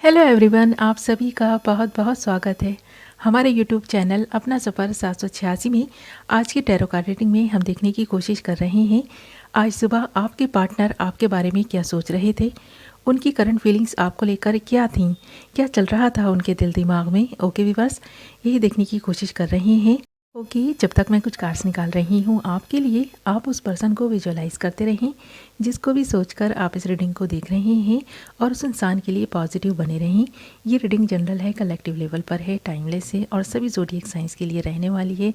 Hello everyone, आप सभी का बहुत बहुत स्वागत है हमारे यूट्यूब चैनल अपना सफ़र 786 में। आज की टैरो कार्ड रीडिंग में हम देखने की कोशिश कर रहे हैं आज सुबह आपके पार्टनर आपके बारे में क्या सोच रहे थे, उनकी करंट फीलिंग्स आपको लेकर क्या थीं, क्या चल रहा था उनके दिल दिमाग में। ओके व्यूअर्स, यही देखने की कोशिश कर रहे हैं। ओके, जब तक मैं कुछ कार्ड्स निकाल रही हूँ आपके लिए, आप उस पर्सन को विजुअलाइज करते रहें जिसको भी सोचकर आप इस रीडिंग को देख रहे हैं, और उस इंसान के लिए पॉजिटिव बने रहें। ये रीडिंग जनरल है, कलेक्टिव लेवल पर है, टाइमलेस है और सभी ज़ोडिएक साइंस के लिए रहने वाली है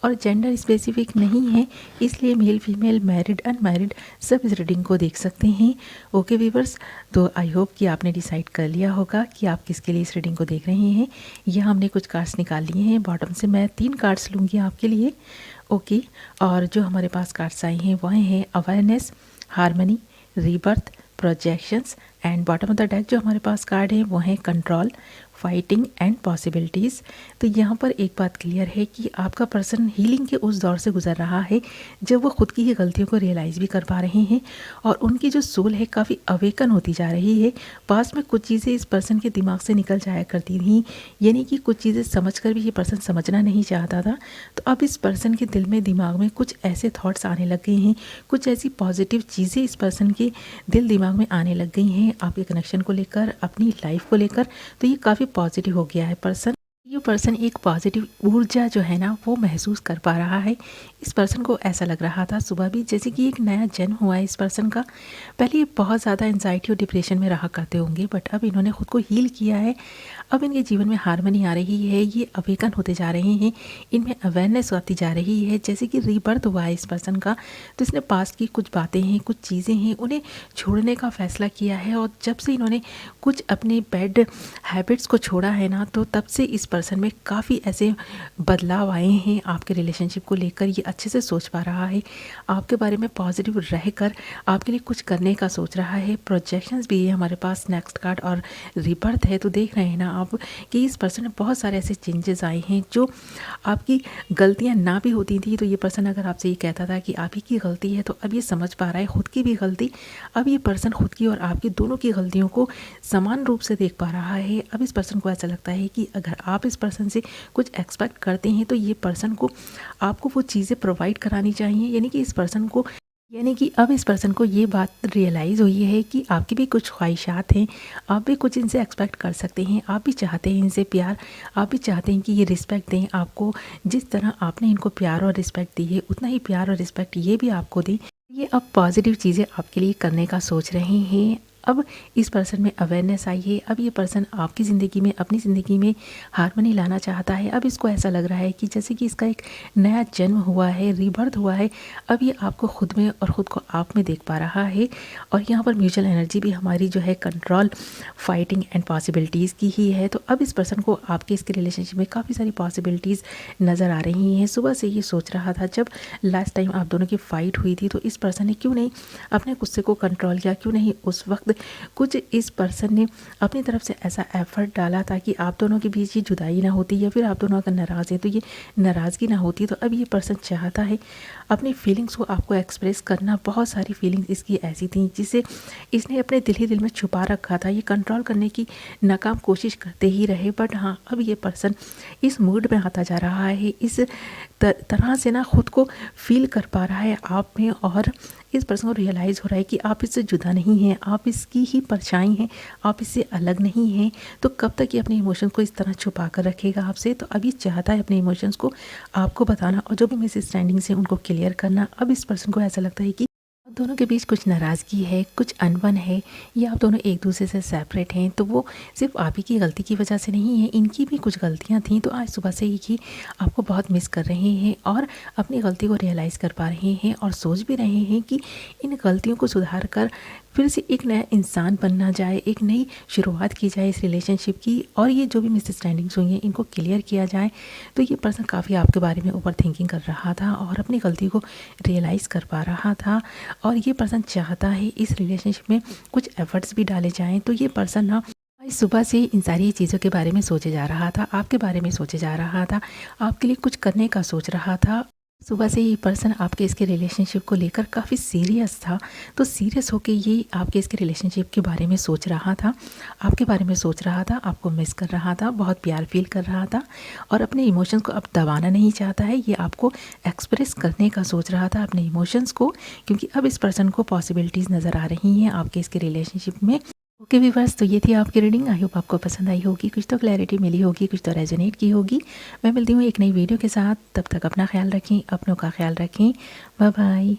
और जेंडर स्पेसिफिक नहीं है, इसलिए मेल फीमेल मैरिड अनमैरिड सब इस रीडिंग को देख सकते हैं। ओके व्यूअर्स, तो आई होप कि आपने डिसाइड कर लिया होगा कि आप किसके लिए इस रीडिंग को देख रहे हैं। यह हमने कुछ कार्ड्स निकाल लिए हैं, बॉटम से मैं 3 कार्ड्स लूँगी आपके लिए। ओके, और जो हमारे पास कार्ड्स आए हैं वह हैं awareness, harmony, rebirth, projections and bottom of the deck जो हमारे पास कार्ड है वो है कंट्रोल, फाइटिंग एंड पॉसिबिलिटीज़। तो यहाँ पर एक बात क्लियर है कि आपका पर्सन हीलिंग के उस दौर से गुजर रहा है जब वो खुद की ही गलतियों को रियलाइज़ भी कर पा रहे हैं और उनकी जो सोल है काफ़ी अवेकन होती जा रही है। पास में कुछ चीज़ें इस पर्सन के दिमाग से निकल जाया करती थी, यानी कि कुछ चीज़ें समझ कर भी ये पर्सन समझना नहीं चाहता था। तो अब इस पर्सन के दिल में दिमाग में कुछ ऐसे थॉट्स आने लग गए हैं, कुछ ऐसी पॉजिटिव चीज़ें इस पर्सन के दिल दिमाग में आने लग गई हैं आपके कनेक्शन को लेकर, अपनी लाइफ को लेकर। तो ये काफ़ी पॉजिटिव हो गया है पर्सन। ये पर्सन एक पॉजिटिव ऊर्जा जो है ना वो महसूस कर पा रहा है। इस पर्सन को ऐसा लग रहा था सुबह भी जैसे कि एक नया जन्म हुआ है इस पर्सन का। पहले ये बहुत ज़्यादा एंजाइटी और डिप्रेशन में रहा करते होंगे, बट अब इन्होंने खुद को हील किया है। अब इनके जीवन में हार्मनी आ रही है, ये अवेकन होते जा रहे हैं, इनमें अवेयरनेस आती जा रही है, जैसे कि रीबर्थ हुआ है इस पर्सन का। तो इसने पास्ट की कुछ बातें हैं, कुछ चीज़ें हैं, उन्हें छोड़ने का फैसला किया है। और जब से इन्होंने कुछ अपने बैड हैबिट्स को छोड़ा है ना, तो तब से इस पर्सन में काफ़ी ऐसे बदलाव आए हैं आपके रिलेशनशिप को लेकर। ये अच्छे से सोच पा रहा है, आपके बारे में पॉजिटिव रहकर आपके लिए कुछ करने का सोच रहा है। प्रोजेक्शंस भी है हमारे पास नेक्स्ट कार्ड और रिबर्थ है। तो देख रहे हैं ना आप कि इस पर्सन में बहुत सारे ऐसे चेंजेस आए हैं जो आपकी गलतियां ना भी होती थी। तो ये पर्सन अगर आपसे ये कहता था कि आप ही की गलती है, तो अब ये समझ पा रहा है खुद की भी गलती। अब ये पर्सन खुद की और आपकी दोनों की गलतियों को समान रूप से देख पा रहा है। अब इस पर्सन को ऐसा लगता है कि अगर आप इस पर्सन से कुछ एक्सपेक्ट करते हैं तो ये पर्सन को आपको वो चीज़ें प्रोवाइड करानी चाहिए। यानी कि अब इस पर्सन को ये बात रियलाइज़ हुई है कि आपकी भी कुछ ख्वाहिशात हैं, आप भी कुछ इनसे एक्सपेक्ट कर सकते हैं, आप भी चाहते हैं इनसे प्यार, आप भी चाहते हैं कि ये रिस्पेक्ट दें आपको। जिस तरह आपने इनको प्यार और रिस्पेक्ट दी है, उतना ही प्यार और रिस्पेक्ट ये भी आपको दें। ये अब पॉजिटिव चीज़ें आपके लिए करने का सोच रहे हैं। अब इस पर्सन में अवेयरनेस आई है। अब ये पर्सन आपकी ज़िंदगी में, अपनी ज़िंदगी में हार्मनी लाना चाहता है। अब इसको ऐसा लग रहा है कि जैसे कि इसका एक नया जन्म हुआ है, रीबर्थ हुआ है। अब ये आपको खुद में और ख़ुद को आप में देख पा रहा है। और यहाँ पर म्यूचुअल एनर्जी भी हमारी जो है कंट्रोल, फाइटिंग एंड पॉसिबिलिटीज़ की ही है। तो अब इस पर्सन को आपके इसके रिलेशनशिप में काफ़ी सारी पॉसिबिलिटीज़ नज़र आ रही हैं। सुबह से ये सोच रहा था, जब लास्ट टाइम आप दोनों की फ़ाइट हुई थी तो इस पर्सन ने क्यों नहीं अपने गुस्से को कंट्रोल किया, क्यों नहीं उस वक्त कुछ इस पर्सन ने अपनी तरफ से ऐसा एफर्ट डाला ताकि आप दोनों के बीच ये जुदाई ना होती, या फिर आप दोनों अगर नाराज़ हैं तो ये नाराज़गी ना होती। तो अब ये पर्सन चाहता है अपनी फीलिंग्स को आपको एक्सप्रेस करना। बहुत सारी फीलिंग्स इसकी ऐसी थी जिसे इसने अपने दिल ही दिल में छुपा रखा था। ये कंट्रोल करने की नाकाम कोशिश करते ही रहे, बट हाँ अब ये पर्सन इस मूड में आता जा रहा है, इस तरह से ना खुद को फील कर पा रहा है आप में। और इस पर्सन को रियलाइज़ हो रहा है कि आप इससे जुदा नहीं हैं, आप इसकी ही परछाई हैं, आप इससे अलग नहीं हैं। तो कब तक ये अपने इमोशंस को इस तरह छुपा कर रखेगा आपसे। तो अब ये चाहता है अपने इमोशंस को आपको बताना और जो भी मिसअंडरस्टैंडिंग से उनको क्लियर करना। अब इस पर्सन को ऐसा लगता है कि आप दोनों के बीच कुछ नाराज़गी है, कुछ अनबन है, या आप दोनों एक दूसरे से सेपरेट हैं। तो वो सिर्फ आप ही की गलती की वजह से नहीं है, इनकी भी कुछ गलतियां थीं। तो आज सुबह से ही आपको बहुत मिस कर रहे हैं और अपनी गलती को रियलाइज़ कर पा रहे हैं और सोच भी रहे हैं कि इन गलतियों को सुधार कर फिर से एक नया इंसान बनना जाए, एक नई शुरुआत की जाए इस रिलेशनशिप की, और ये जो भी मिसअंडरस्टैंडिंग्स हुई हैं इनको क्लियर किया जाए। तो ये पर्सन काफ़ी आपके बारे में ओवर थिंकिंग कर रहा था और अपनी गलती को रियलाइज़ कर पा रहा था। और ये पर्सन चाहता है इस रिलेशनशिप में कुछ एफर्ट्स भी डाले जाएँ। तो ये पर्सन ना आज सुबह से इन सारी चीज़ों के बारे में सोचे जा रहा था, आपके बारे में सोचे जा रहा था, आपके लिए कुछ करने का सोच रहा था। सुबह से ये पर्सन आपके इसके रिलेशनशिप को लेकर काफ़ी सीरियस था। तो सीरियस होके ये आपके इसके रिलेशनशिप के बारे में सोच रहा था, आपके बारे में सोच रहा था, आपको मिस कर रहा था, बहुत प्यार फ़ील कर रहा था और अपने इमोशंस को अब दबाना नहीं चाहता है। ये आपको एक्सप्रेस करने का सोच रहा था अपने इमोशंस को, क्योंकि अब इस पर्सन को पॉसिबिलिटीज़ नज़र आ रही हैं आपके इसके रिलेशनशिप में। ओके व्यूअर्स, तो ये थी आपकी रीडिंग। आई होप आपको पसंद आई होगी, कुछ तो क्लैरिटी मिली होगी, कुछ तो रेजोनेट की होगी। मैं मिलती हूँ एक नई वीडियो के साथ, तब तक अपना ख्याल रखें, अपनों का ख्याल रखें। Bye bye.